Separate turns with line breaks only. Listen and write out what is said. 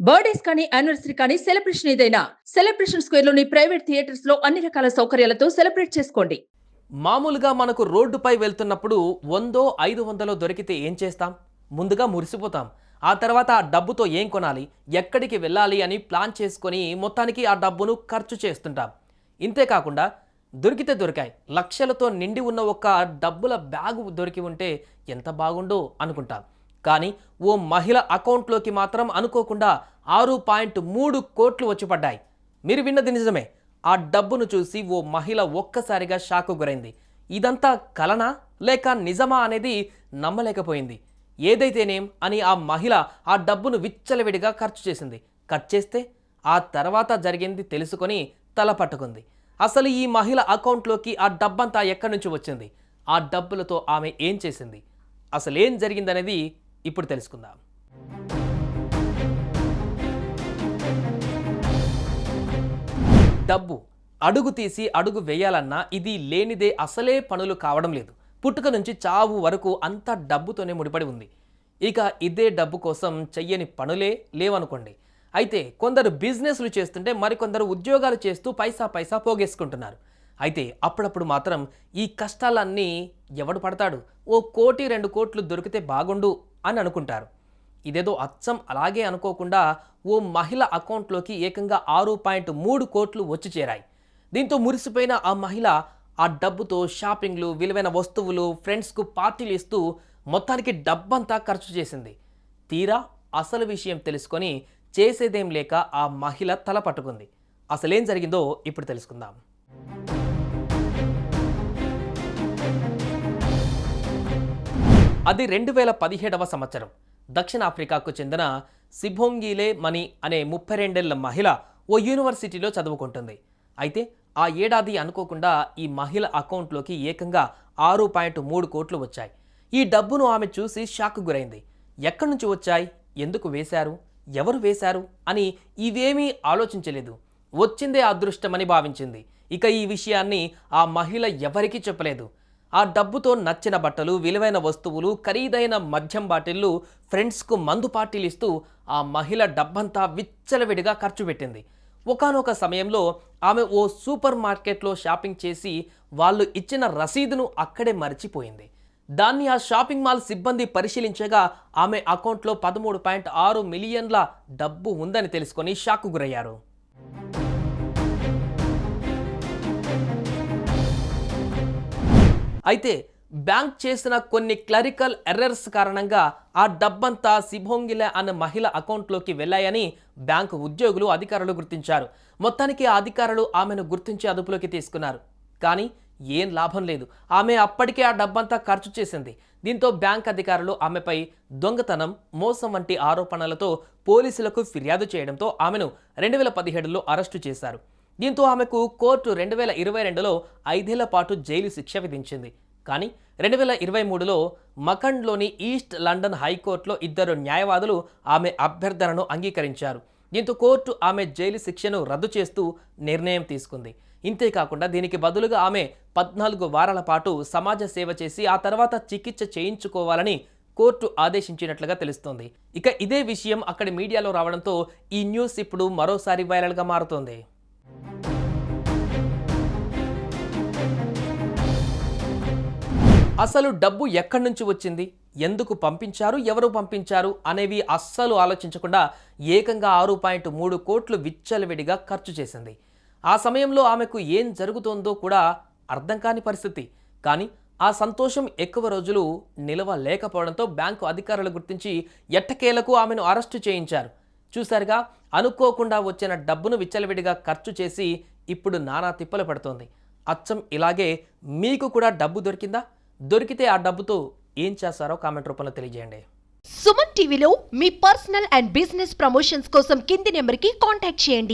Birthdays కానీ anniversary కానీ celebration ఏదైనా సెలబ్రేషన్ స్క్వేర్ లోని ప్రైవేట్ థియేటర్స్ లో అన్ని రకాల సౌకర్యాలతో సెలబ్రేట్ చేసుకోండి.
మామూలుగా మనకు రోడ్డుపై వెళ్తున్నప్పుడు 100, 500 దొరికితే ఏం చేస్తాం? ముందుగా మురిసిపోతాం. ఆ తర్వాత ఆ డబ్బుతో ఏం కొనాలి, ఎక్కడికి వెళ్ళాలి అని ప్లాన్ చేసుకొని మొత్తానికి ఆ డబ్బును ఖర్చు చేస్తుంటాం. ఇంతే కాకుండా దొరికితే దొరికాయి, లక్షలతో నిండి ఉన్న ఒక డబ్బుల బ్యాగు దొరికి ఉంటే ఎంత బాగుండో అనుకుంటాం. కానీ ఓ మహిళ అకౌంట్లోకి మాత్రం అనుకోకుండా 6.3 కోట్లు వచ్చి పడ్డాయి. మీరు విన్నది నిజమే. ఆ డబ్బును చూసి ఓ మహిళ ఒక్కసారిగా షాకు గురైంది. ఇదంతా కలనా లేక నిజమా అనేది నమ్మలేకపోయింది. ఏదైతేనేం అని ఆ మహిళ ఆ డబ్బును విచ్చలవిడిగా ఖర్చు చేసింది. ఖర్చు చేస్తే ఆ తర్వాత జరిగింది తెలుసుకొని తల పట్టుకుంది. అసలు ఈ మహిళ అకౌంట్లోకి ఆ డబ్బంతా ఎక్కడి నుంచి వచ్చింది? ఆ డబ్బులతో ఆమె ఏం చేసింది? అసలు ఏం జరిగిందనేది ఇప్పుడు తెలుసుకుందాం. డబ్బు అడుగు తీసి అడుగు వేయాలన్నా ఇది లేనిదే అసలే పనులు కావడం లేదు. పుట్టుక నుంచి చావు వరకు అంతా డబ్బుతోనే ముడిపడి ఉంది. ఇక ఇదే డబ్బు కోసం చెయ్యని పనులే లేవనుకోండి. అయితే కొందరు బిజినెస్లు చేస్తుంటే మరికొందరు ఉద్యోగాలు చేస్తూ పైసా పైసా పోగేసుకుంటున్నారు. అయితే అప్పుడప్పుడు మాత్రం ఈ కష్టాలన్నీ ఎవడు పడతాడు, ఓ 1-2 కోట్లు దొరికితే బాగుండు అని అనుకుంటారు. ఇదేదో అచ్చం అలాగే అనుకోకుండా ఓ మహిళ అకౌంట్లోకి ఏకంగా 6.3 కోట్లు వచ్చి చేరాయి. దీంతో మురిసిపోయిన ఆ మహిళ ఆ డబ్బుతో షాపింగ్లు, విలువైన వస్తువులు, ఫ్రెండ్స్కు పార్టీలు ఇస్తూ మొత్తానికి డబ్బంతా ఖర్చు చేసింది. తీరా అసలు విషయం తెలుసుకొని చేసేదేం లేక ఆ మహిళ తల పట్టుకుంది. అసలేం జరిగిందో ఇప్పుడు తెలుసుకుందాం. అది 2017వ సంవత్సరం. దక్షిణాఫ్రికాకు చెందిన సిబోంగిలే మణి అనే 32 ఏళ్ల మహిళ ఓ యూనివర్సిటీలో చదువుకుంటుంది. అయితే ఆ ఏడాది అనుకోకుండా ఈ మహిళ అకౌంట్లోకి ఏకంగా 6.3 కోట్లు వచ్చాయి. ఈ డబ్బును ఆమె చూసి షాక్ గురైంది. ఎక్కడి నుంచి వచ్చాయి, ఎందుకు వేశారు, ఎవరు వేశారు అని ఇవేమీ ఆలోచించలేదు. వచ్చిందే అదృష్టమని భావించింది. ఇక ఈ విషయాన్ని ఆ మహిళ ఎవరికీ చెప్పలేదు. ఆ డబ్బుతో నచ్చిన బట్టలు, విలువైన వస్తువులు, ఖరీదైన మద్యం బాటిళ్లు, ఫ్రెండ్స్కు మందు పార్టీలు ఇస్తూ ఆ మహిళ డబ్బంతా విచ్చలవిడిగా ఖర్చు పెట్టింది. ఒకానొక సమయంలో ఆమె ఓ సూపర్ మార్కెట్లో షాపింగ్ చేసి వాళ్ళు ఇచ్చిన రసీదును అక్కడే మర్చిపోయింది. దాన్ని ఆ షాపింగ్ మాల్ సిబ్బంది పరిశీలించగా ఆమె అకౌంట్లో 13.6 మిలియన్ల డబ్బు ఉందని తెలుసుకొని షాకు గురయ్యారు. అయితే బ్యాంక్ చేసిన కొన్ని క్లరికల్ ఎర్రర్స్ కారణంగా ఆ డబ్బంతా సిబోంగిలే అనే మహిళ అకౌంట్లోకి వెళ్ళాయని బ్యాంకు ఉద్యోగులు, అధికారులు గుర్తించారు. మొత్తానికి ఆ అధికారులు ఆమెను గుర్తించి అదుపులోకి తీసుకున్నారు. కానీ ఏం లాభం లేదు. ఆమె అప్పటికే ఆ డబ్బంతా ఖర్చు చేసింది. దీంతో బ్యాంక్ అధికారులు ఆమెపై దొంగతనం, మోసం వంటి ఆరోపణలతో పోలీసులకు ఫిర్యాదు చేయడంతో ఆమెను 2017లో అరెస్టు చేశారు. దీంతో ఆమెకు కోర్టు 2022లో 5 ఏళ్ల పాటు జైలు శిక్ష విధించింది. కానీ 2023లో మకండ్లోని ఈస్ట్ లండన్ హైకోర్టులో 2 న్యాయవాదులు ఆమె అభ్యర్థనను అంగీకరించారు. దీంతో కోర్టు ఆమె జైలు శిక్షను రద్దు చేస్తూ నిర్ణయం తీసుకుంది. ఇంతేకాకుండా దీనికి బదులుగా ఆమె 14 వారాల పాటు సమాజ సేవ చేసి ఆ తర్వాత చికిత్స చేయించుకోవాలని కోర్టు ఆదేశించినట్లుగా తెలుస్తోంది. ఇక ఇదే విషయం అక్కడి మీడియాలో రావడంతో ఈ న్యూస్ ఇప్పుడు మరోసారి వైరల్గా మారుతోంది. అసలు డబ్బు ఎక్కడి నుంచి వచ్చింది, ఎందుకు పంపించారు, ఎవరు పంపించారు అనేవి అస్సలు ఆలోచించకుండా ఏకంగా 6.3 కోట్లు విచ్చలవిడిగా ఖర్చు చేసింది. ఆ సమయంలో ఆమెకు ఏం జరుగుతోందో కూడా అర్థం కాని పరిస్థితి. కానీ ఆ సంతోషం ఎక్కువ రోజులు నిలవలేకపోవడంతో బ్యాంకు అధికారులు గుర్తించి ఎట్టకేలకు ఆమెను అరెస్టు చేయించారు. చూశారుగా, అనుకోకుండా వచ్చిన డబ్బును విచ్చలవిడిగా ఖర్చు చేసి ఇప్పుడు నానా తిప్పలు పడుతోంది. అచ్చం ఇలాగే మీకు కూడా డబ్బు దొరికిందా? దొరికితే ఆ డబ్బుతో ఏం చేస్తారో కామెంట్ రూపంలో తెలియజేయండి.
సుమన్ టీవీలో మీ పర్సనల్ అండ్ బిజినెస్ ప్రమోషన్స్ కోసం కింది నెంబర్కి కాంటాక్ట్ చేయండి.